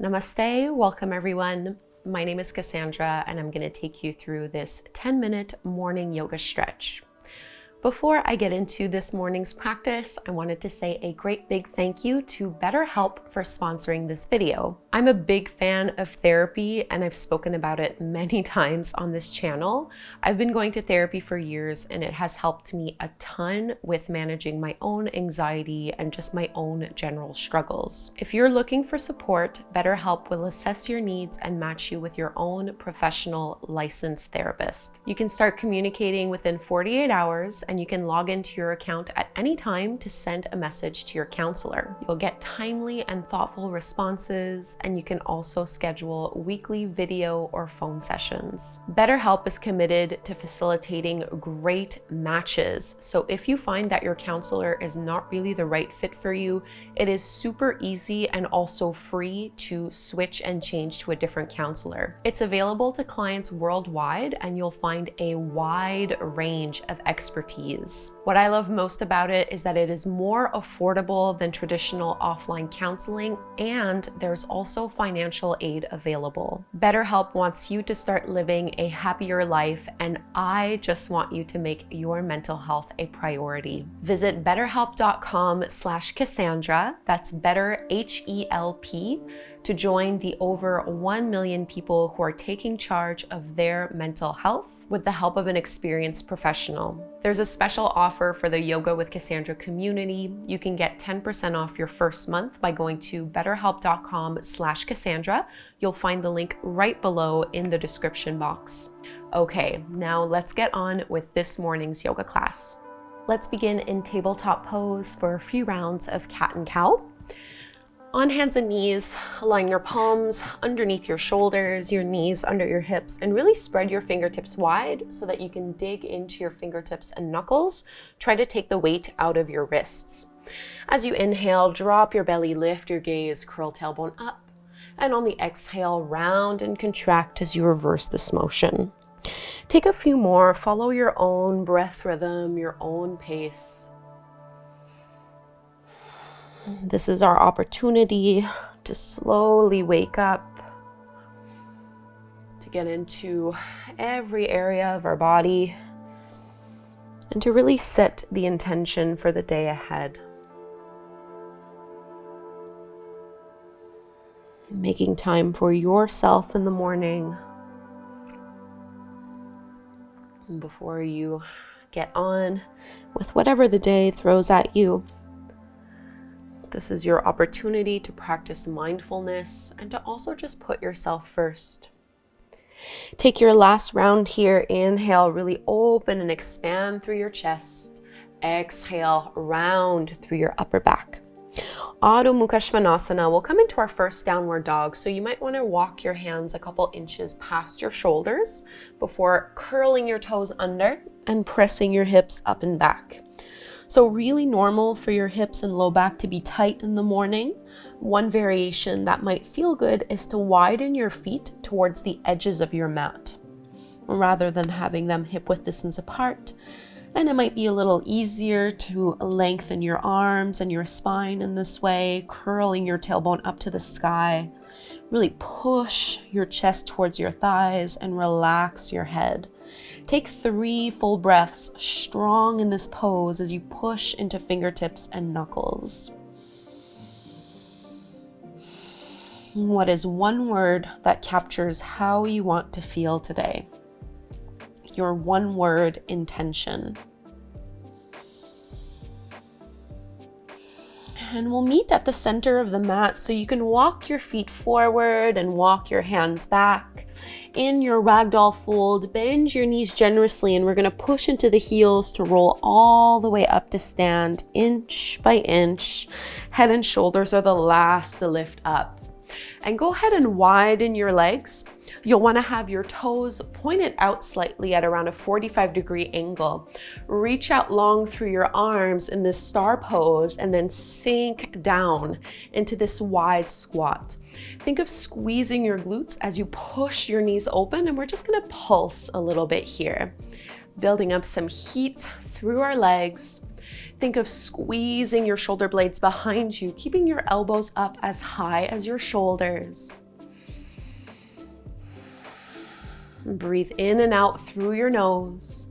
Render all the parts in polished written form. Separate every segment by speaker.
Speaker 1: Namaste, welcome everyone. My name is Kassandra and I'm going to take you through this 10-minute morning yoga stretch. Before I get into this morning's practice, I wanted to say a great big thank you to BetterHelp for sponsoring this video. I'm a big fan of therapy and I've spoken about it many times on this channel. I've been going to therapy for years and it has helped me a ton with managing my own anxiety and just my own general struggles. If you're looking for support, BetterHelp will assess your needs and match you with your own professional licensed therapist. You can start communicating within 48 hours and you can log into your account at any time to send a message to your counselor. You'll get timely and thoughtful responses, and you can also schedule weekly video or phone sessions. BetterHelp is committed to facilitating great matches. So if you find that your counselor is not really the right fit for you, it is super easy and also free to switch and change to a different counselor. It's available to clients worldwide, and you'll find a wide range of expertise. What I love most about it is that it is more affordable than traditional offline counseling, and there's also financial aid available. BetterHelp wants you to start living a happier life, and I just want you to make your mental health a priority. Visit betterhelp.com/Kassandra, that's better HELP, to join the over 1 million people who are taking charge of their mental health with the help of an experienced professional. There's a special offer for the Yoga with Kassandra community. You can get 10% off your first month by going to betterhelp.com/Kassandra. You'll find the link right below in the description box. Okay, now let's get on with this morning's yoga class. Let's begin in tabletop pose for a few rounds of cat and cow. On hands and knees, align your palms underneath your shoulders, your knees under your hips, and really spread your fingertips wide so that you can dig into your fingertips and knuckles. Try to take the weight out of your wrists. As you inhale, drop your belly, lift your gaze, curl tailbone up. And on the exhale, round and contract as you reverse this motion. Take a few more, follow your own breath rhythm, your own pace. This is our opportunity to slowly wake up, to get into every area of our body, and to really set the intention for the day ahead. Making time for yourself in the morning before you get on with whatever the day throws at you. This is your opportunity to practice mindfulness and to also just put yourself first. Take your last round here. Inhale, really open and expand through your chest. Exhale, round through your upper back. Adho Mukha Svanasana. We'll come into our first downward dog. So you might want to walk your hands a couple inches past your shoulders before curling your toes under and pressing your hips up and back. So really normal for your hips and low back to be tight in the morning. One variation that might feel good is to widen your feet towards the edges of your mat rather than having them hip width distance apart. And it might be a little easier to lengthen your arms and your spine in this way, curling your tailbone up to the sky. Really push your chest towards your thighs and relax your head. Take 3 full breaths, strong in this pose as you push into fingertips and knuckles. What is one word that captures how you want to feel today? Your one word intention. And we'll meet at the center of the mat so you can walk your feet forward and walk your hands back. In your ragdoll fold, bend your knees generously, and we're going to push into the heels to roll all the way up to stand, inch by inch. Head and shoulders are the last to lift up. And go ahead and widen your legs. You'll want to have your toes pointed out slightly at around a 45-degree angle. Reach out long through your arms in this star pose and then sink down into this wide squat. Think of squeezing your glutes as you push your knees open, and we're just going to pulse a little bit here, building up some heat through our legs. Think of squeezing your shoulder blades behind you, keeping your elbows up as high as your shoulders. Breathe in and out through your nose.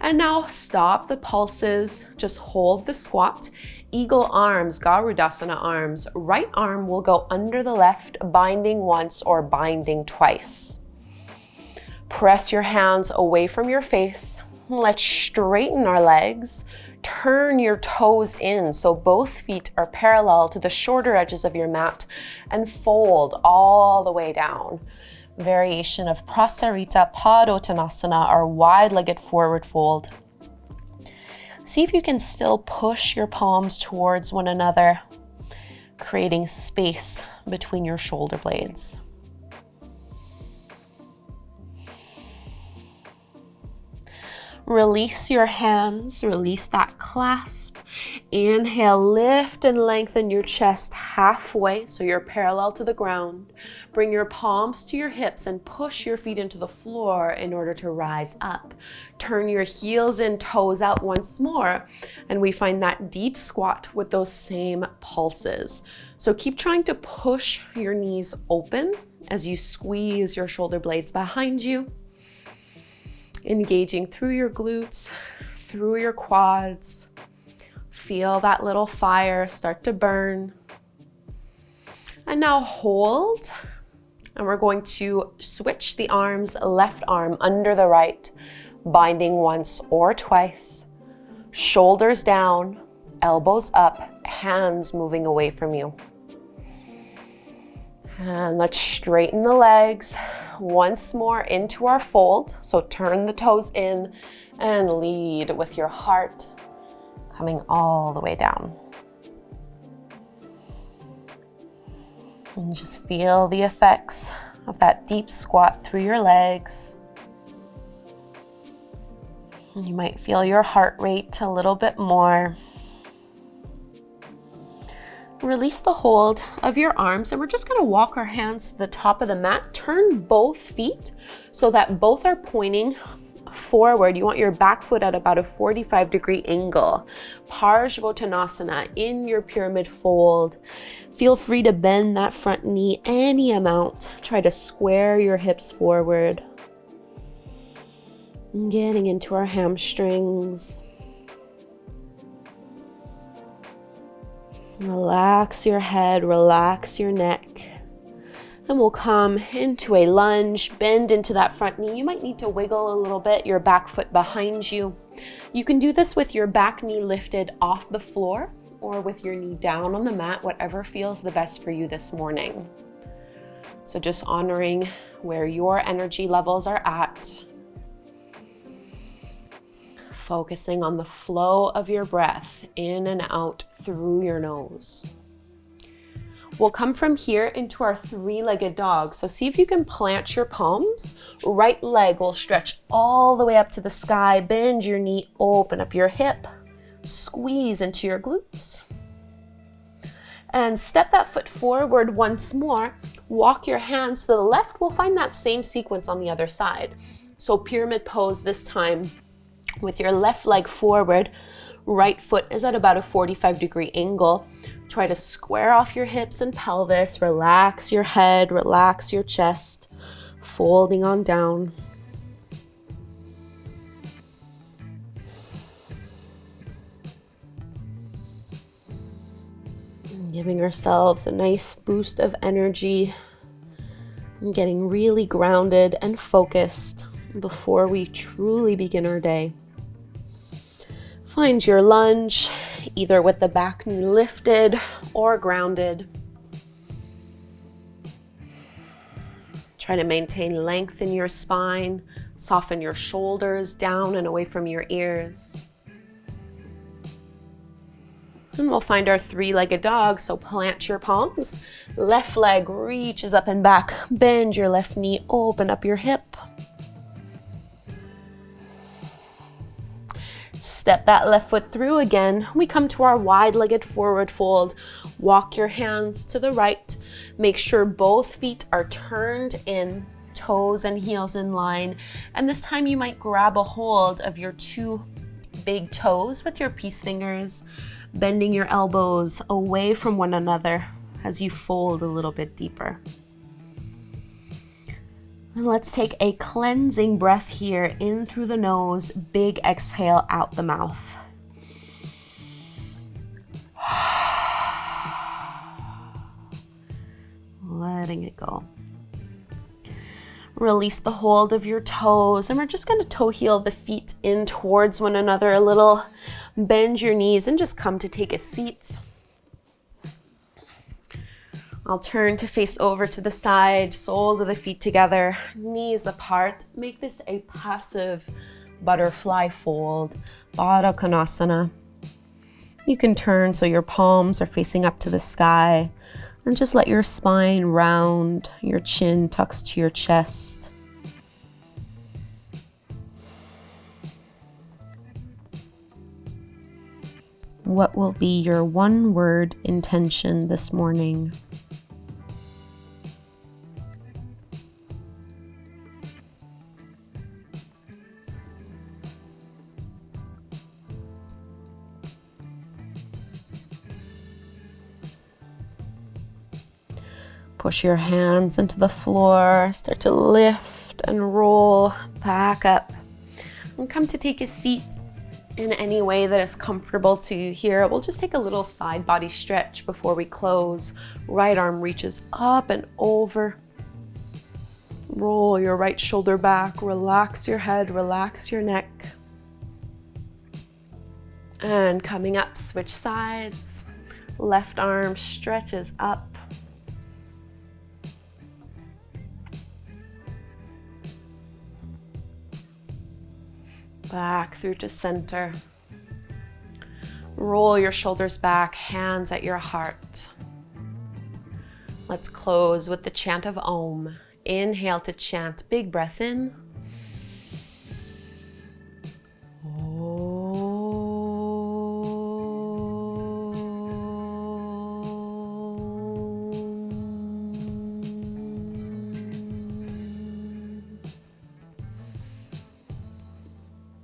Speaker 1: And now stop the pulses. Just hold the squat. Eagle arms, Garudasana arms. Right arm will go under the left, binding once or binding twice. Press your hands away from your face. Let's straighten our legs. Turn your toes in so both feet are parallel to the shorter edges of your mat and fold all the way down. Variation of Prasarita Padottanasana, or wide-legged forward fold. See if you can still push your palms towards one another, creating space between your shoulder blades. Release your hands, release that clasp. Inhale, lift and lengthen your chest halfway so you're parallel to the ground. Bring your palms to your hips and push your feet into the floor in order to rise up. Turn your heels in, toes out once more, and we find that deep squat with those same pulses. So keep trying to push your knees open as you squeeze your shoulder blades behind you. Engaging through your glutes, through your quads. Feel that little fire start to burn. And now hold. And we're going to switch the arms, left arm under the right, binding once or twice. Shoulders down, elbows up, hands moving away from you. And let's straighten the legs. Once more into our fold. So turn the toes in and lead with your heart coming all the way down. And just feel the effects of that deep squat through your legs. And you might feel your heart rate a little bit more. Release the hold of your arms, and we're just going to walk our hands to the top of the mat. Turn both feet so that both are pointing forward. You want your back foot at about a 45-degree angle. Parsvottanasana in your pyramid fold. Feel free to bend that front knee any amount. Try to square your hips forward. Getting into our hamstrings. Relax your head, relax your neck. And we'll come into a lunge, bend into that front knee. You might need to wiggle a little bit, your back foot behind you. You can do this with your back knee lifted off the floor or with your knee down on the mat, whatever feels the best for you this morning. So just honoring where your energy levels are at. Focusing on the flow of your breath in and out through your nose. We'll come from here into our three-legged dog. So see if you can plant your palms. Right leg will stretch all the way up to the sky. Bend your knee, open up your hip. Squeeze into your glutes. And step that foot forward once more. Walk your hands to the left. We'll find that same sequence on the other side. So pyramid pose this time. With your left leg forward, right foot is at about a 45-degree angle. Try to square off your hips and pelvis. Relax your head, relax your chest, folding on down. Giving ourselves a nice boost of energy and getting really grounded and focused before we truly begin our day. Find your lunge, either with the back knee lifted or grounded. Try to maintain length in your spine, soften your shoulders down and away from your ears. And we'll find our three-legged dog, so plant your palms. Left leg reaches up and back. Bend your left knee, open up your hip. Step that left foot through again. We come to our wide-legged forward fold. Walk your hands to the right. Make sure both feet are turned in, toes and heels in line. And this time you might grab a hold of your two big toes with your peace fingers, bending your elbows away from one another as you fold a little bit deeper. And let's take a cleansing breath here, in through the nose, big exhale out the mouth. Letting it go. Release the hold of your toes, and we're just going to toe heel the feet in towards one another a little. Bend your knees and just come to take a seat. I'll turn to face over to the side, soles of the feet together, knees apart. Make this a passive butterfly fold, Baddha Konasana. You can turn so your palms are facing up to the sky, and just let your spine round, your chin tucks to your chest. What will be your one-word intention this morning? Push your hands into the floor, start to lift and roll back up. And come to take a seat in any way that is comfortable to you here. We'll just take a little side body stretch before we close. Right arm reaches up and over. Roll your right shoulder back, relax your head, relax your neck. And coming up, switch sides. Left arm stretches up. Back through to center. Roll your shoulders back, hands at your heart. Let's close with the chant of Om. Inhale to chant, big breath in.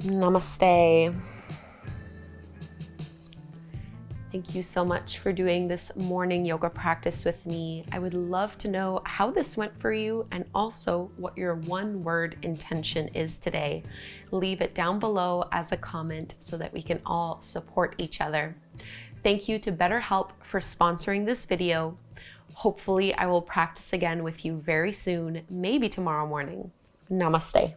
Speaker 1: Namaste. Thank you so much for doing this morning yoga practice with me. I would love to know how this went for you and also what your one word intention is today. Leave it down below as a comment so that we can all support each other. Thank you to BetterHelp for sponsoring this video. Hopefully I will practice again with you very soon, maybe tomorrow morning. Namaste.